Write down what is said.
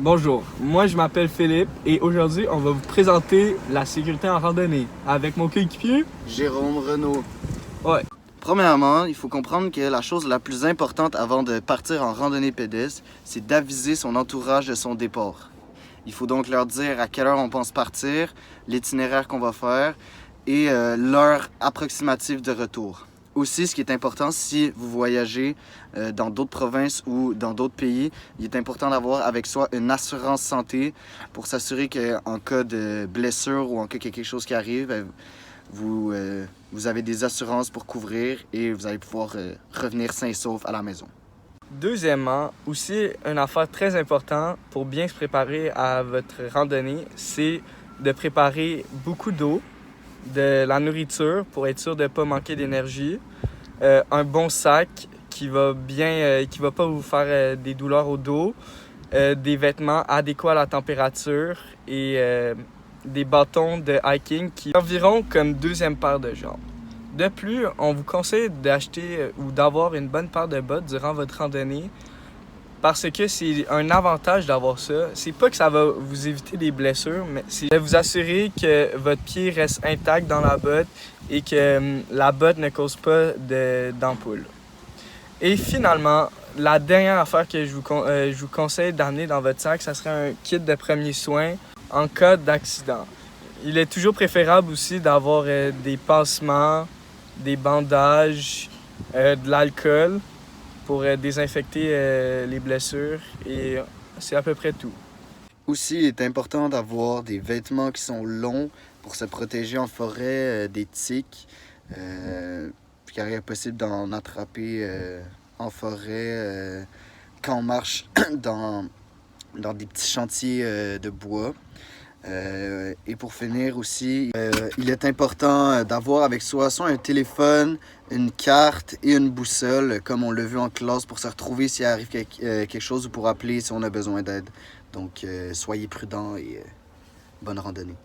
Bonjour, moi je m'appelle Philippe et aujourd'hui on va vous présenter la sécurité en randonnée avec mon coéquipier Jérôme Renaud. Ouais. Premièrement, il faut comprendre que la chose la plus importante avant de partir en randonnée pédestre, c'est d'aviser son entourage de son départ. Il faut donc leur dire à quelle heure on pense partir, l'itinéraire qu'on va faire et l'heure approximative de retour. Aussi, ce qui est important, si vous voyagez dans d'autres provinces ou dans d'autres pays, il est important d'avoir avec soi une assurance santé pour s'assurer qu'en cas de blessure ou en cas qu'il y a quelque chose qui arrive, vous avez des assurances pour couvrir et vous allez pouvoir revenir sain et sauf à la maison. Deuxièmement, aussi une affaire très importante pour bien se préparer à votre randonnée, c'est de préparer beaucoup d'eau, de la nourriture pour être sûr de ne pas manquer d'énergie, un bon sac qui va pas vous faire des douleurs au dos, des vêtements adéquats à la température et des bâtons de hiking qui environ comme deuxième paire de jambes. De plus, on vous conseille d'acheter ou d'avoir une bonne paire de bottes durant votre randonnée parce que c'est un avantage d'avoir ça. C'est pas que ça va vous éviter des blessures, mais c'est de vous assurer que votre pied reste intact dans la botte et que la botte ne cause pas d'ampoule. Et finalement, la dernière affaire que je vous conseille d'amener dans votre sac, ça serait un kit de premiers soins en cas d'accident. Il est toujours préférable aussi d'avoir des pansements, des bandages, de l'alcool pour désinfecter les blessures et c'est à peu près tout. Aussi, il est important d'avoir des vêtements qui sont longs pour se protéger en forêt des tiques, car il est possible d'en attraper en forêt quand on marche dans des petits chantiers de bois. Et pour finir aussi, il est important d'avoir avec soi soit un téléphone, une carte et une boussole, comme on l'a vu en classe, pour se retrouver s'il arrive quelque chose ou pour appeler si on a besoin d'aide. Donc, soyez prudents et bonne randonnée.